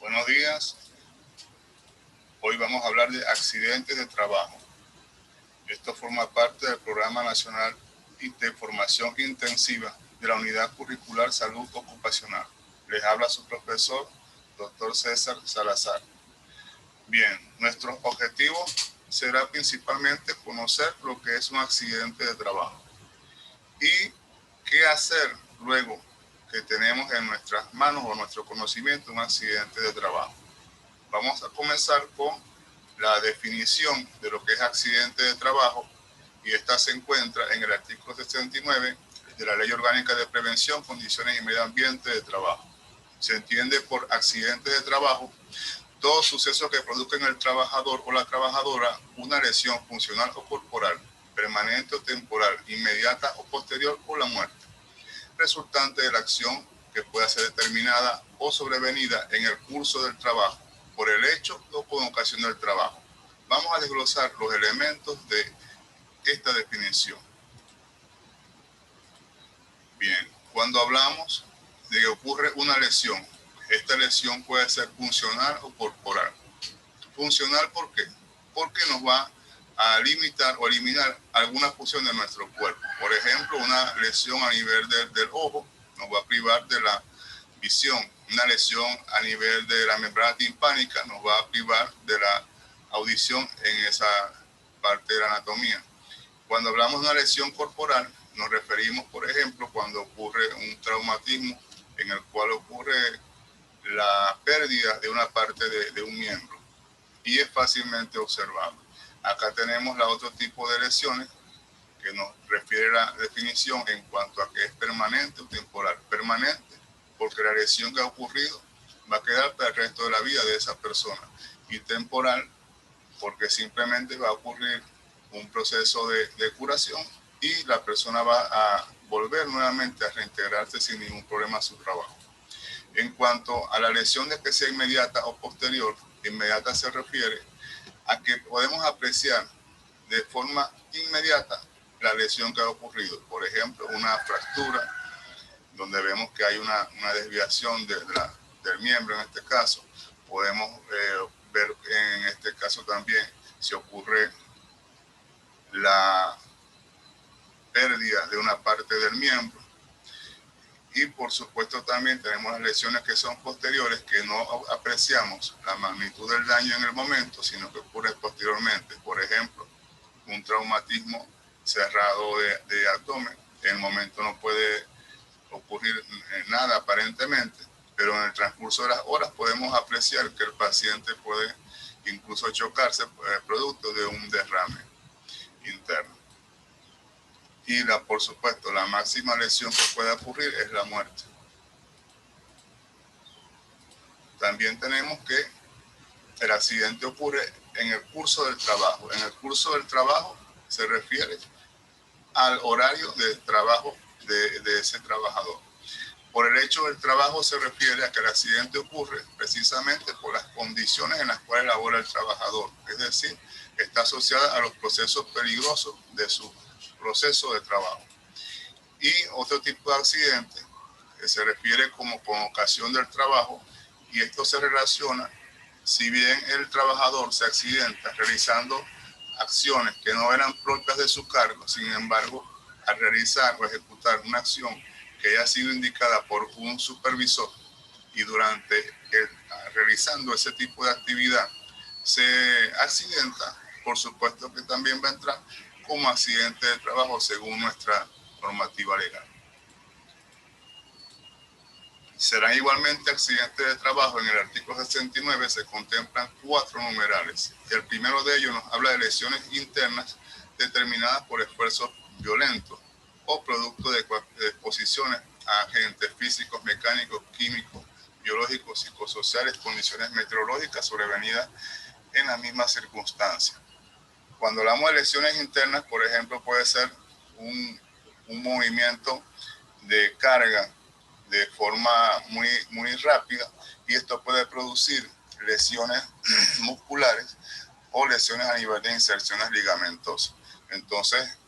Buenos días. Hoy vamos a hablar de accidentes de trabajo. Esto forma parte del Programa Nacional de Formación Intensiva de la Unidad Curricular Salud Ocupacional. Les habla su profesor, Dr. César Salazar. Bien, nuestro objetivo será principalmente conocer lo que es un accidente de trabajo y qué hacer luego que tenemos en nuestras manos o nuestro conocimiento un accidente de trabajo. Vamos a comenzar con la definición de lo que es accidente de trabajo, y esta se encuentra en el artículo 69 de la Ley Orgánica de Prevención, Condiciones y Medio Ambiente de Trabajo. Se entiende por accidente de trabajo todo suceso que produzca en el trabajador o la trabajadora una lesión funcional o corporal, permanente o temporal, inmediata o posterior, o la muerte, resultante de la acción que pueda ser determinada o sobrevenida en el curso del trabajo, por el hecho o con ocasión del trabajo. Vamos a desglosar los elementos de esta definición. Bien, cuando hablamos de que ocurre una lesión, esta lesión puede ser funcional o corporal. Funcional, ¿por qué? Porque nos va a limitar o eliminar alguna función de nuestro cuerpo. Por ejemplo, una lesión a nivel del ojo nos va a privar de la visión. Una lesión a nivel de la membrana timpánica nos va a privar de la audición en esa parte de la anatomía. Cuando hablamos de una lesión corporal, nos referimos, por ejemplo, cuando ocurre un traumatismo en el cual ocurre la pérdida de una parte de un miembro y es fácilmente observable. Acá tenemos la otro tipo de lesiones que nos refiere la definición en cuanto a que es permanente o temporal. Permanente porque la lesión que ha ocurrido va a quedar para el resto de la vida de esa persona, y temporal porque simplemente va a ocurrir un proceso de curación y la persona va a volver nuevamente a reintegrarse sin ningún problema a su trabajo. En cuanto a la lesión de que sea inmediata o posterior, inmediata se refiere a que podemos apreciar de forma inmediata la lesión que ha ocurrido. Por ejemplo, una fractura, donde vemos que hay una desviación del miembro en este caso. Podemos ver en este caso también si ocurre la pérdida de una parte del miembro. Y por supuesto también tenemos las lesiones que son posteriores, que no apreciamos la magnitud del daño en el momento, sino que ocurre posteriormente. Por ejemplo, un traumatismo cerrado de abdomen. En el momento no puede ocurrir nada aparentemente, pero en el transcurso de las horas podemos apreciar que el paciente puede incluso chocarse producto de un derrame interno. Y por supuesto, la máxima lesión que puede ocurrir es la muerte. También tenemos que el accidente ocurre en el curso del trabajo. En el curso del trabajo se refiere al horario de trabajo de ese trabajador. Por el hecho del trabajo se refiere a que el accidente ocurre precisamente por las condiciones en las cuales labora el trabajador. Es decir, está asociada a los procesos peligrosos de su proceso de trabajo. Y otro tipo de accidente que se refiere como con ocasión del trabajo, y esto se relaciona, si bien el trabajador se accidenta realizando acciones que no eran propias de su cargo, sin embargo, al realizar o ejecutar una acción que haya sido indicada por un supervisor, y durante realizando ese tipo de actividad se accidenta, por supuesto que también va a entrar como accidente de trabajo según nuestra normativa legal. Serán igualmente accidentes de trabajo. En el artículo 69 se contemplan 4 numerales. El primero de ellos nos habla de lesiones internas determinadas por esfuerzos violentos o producto de exposiciones a agentes físicos, mecánicos, químicos, biológicos, psicosociales, condiciones meteorológicas sobrevenidas en las mismas circunstancias. Cuando hablamos de lesiones internas, por ejemplo, puede ser un movimiento de carga de forma muy rápida, y esto puede producir lesiones musculares o lesiones a nivel de inserciones ligamentosas. Entonces,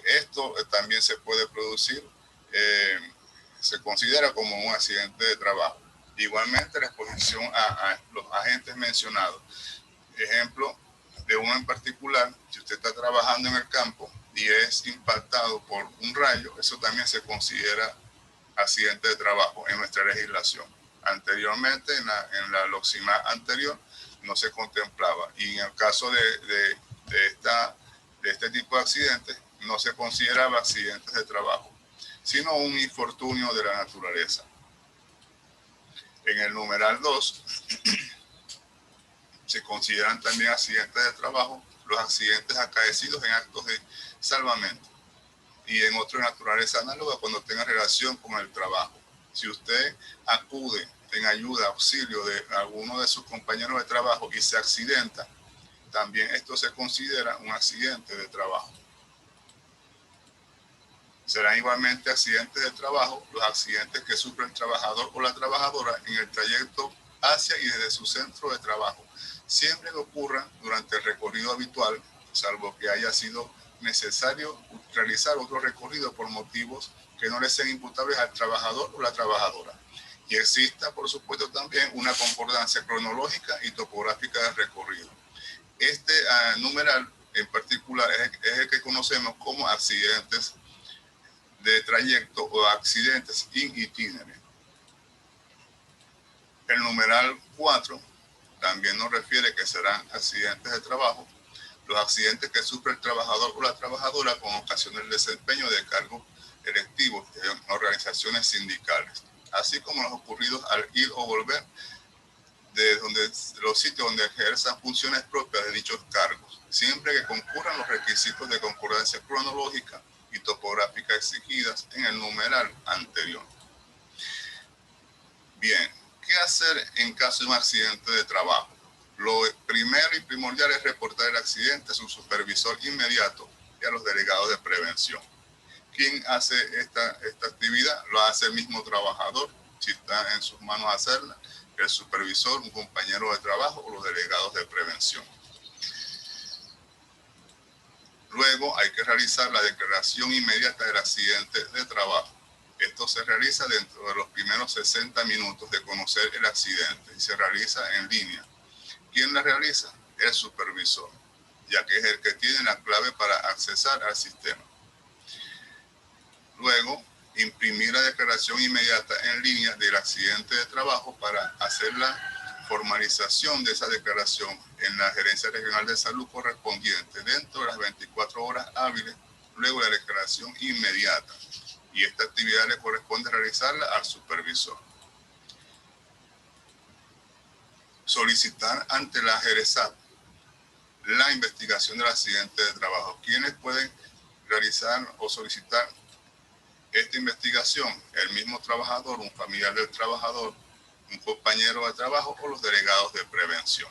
esto también se puede producir, se considera como un accidente de trabajo. Igualmente, la exposición a los agentes mencionados. Ejemplo de uno en particular, si usted está trabajando en el campo y es impactado por un rayo, eso también se considera accidente de trabajo en nuestra legislación. Anteriormente, en la LOXIMAC anterior, no se contemplaba. Y en el caso de este tipo de accidentes, no se consideraba accidentes de trabajo, sino un infortunio de la naturaleza. En el numeral 2, se consideran también accidentes de trabajo los accidentes acaecidos en actos de salvamento y en otras naturaleza análoga cuando tenga relación con el trabajo. Si usted acude en ayuda, auxilio de alguno de sus compañeros de trabajo y se accidenta, también esto se considera un accidente de trabajo. Serán igualmente accidentes de trabajo los accidentes que sufre el trabajador o la trabajadora en el trayecto hacia y desde su centro de trabajo, siempre que ocurran durante el recorrido habitual, salvo que haya sido necesario realizar otro recorrido por motivos que no le sean imputables al trabajador o la trabajadora. Y exista, por supuesto, también una concordancia cronológica y topográfica del recorrido. Este numeral en particular es el que conocemos como accidentes de trayecto o accidentes in itinere. El numeral 4 también nos refiere que serán accidentes de trabajo los accidentes que sufre el trabajador o la trabajadora con ocasión del desempeño de cargos electivos en organizaciones sindicales, así como los ocurridos al ir o volver de los sitios donde ejerzan funciones propias de dichos cargos, siempre que concurran los requisitos de concordancia cronológica y topográfica exigidas en el numeral anterior. Bien, ¿qué hacer en caso de un accidente de trabajo? Lo primero y primordial es reportar el accidente a su supervisor inmediato y a los delegados de prevención. ¿Quién hace esta actividad? Lo hace el mismo trabajador, si está en sus manos hacerla, el supervisor, un compañero de trabajo o los delegados de prevención. Luego hay que realizar la declaración inmediata del accidente de trabajo. Esto se realiza dentro de los primeros 60 minutos de conocer el accidente y se realiza en línea. ¿Quién la realiza? El supervisor, ya que es el que tiene la clave para accesar al sistema. Luego, imprimir la declaración inmediata en línea del accidente de trabajo para hacer la formalización de esa declaración en la Gerencia Regional de Salud correspondiente dentro de las 24 horas hábiles luego de la declaración inmediata. Y esta actividad le corresponde realizarla al supervisor. Solicitar ante la GERESAT la investigación del accidente de trabajo. ¿Quiénes pueden realizar o solicitar esta investigación? El mismo trabajador, un familiar del trabajador, un compañero de trabajo o los delegados de prevención.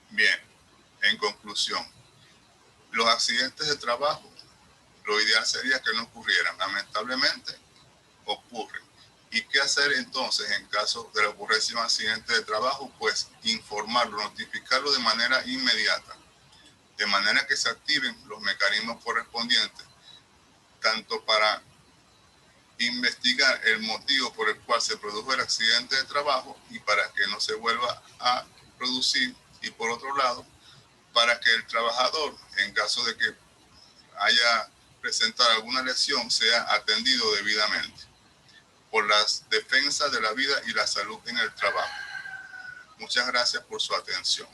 Bien, en conclusión, los accidentes de trabajo, lo ideal sería que no ocurrieran. Lamentablemente, ocurren. ¿Y qué hacer entonces en caso de la ocurrencia de un accidente de trabajo? Pues informarlo, notificarlo de manera inmediata, de manera que se activen los mecanismos correspondientes, tanto para investigar el motivo por el cual se produjo el accidente de trabajo y para que no se vuelva a producir, y por otro lado, para que el trabajador, en caso de que haya presentado alguna lesión, sea atendido debidamente por las defensas de la vida y la salud en el trabajo. Muchas gracias por su atención.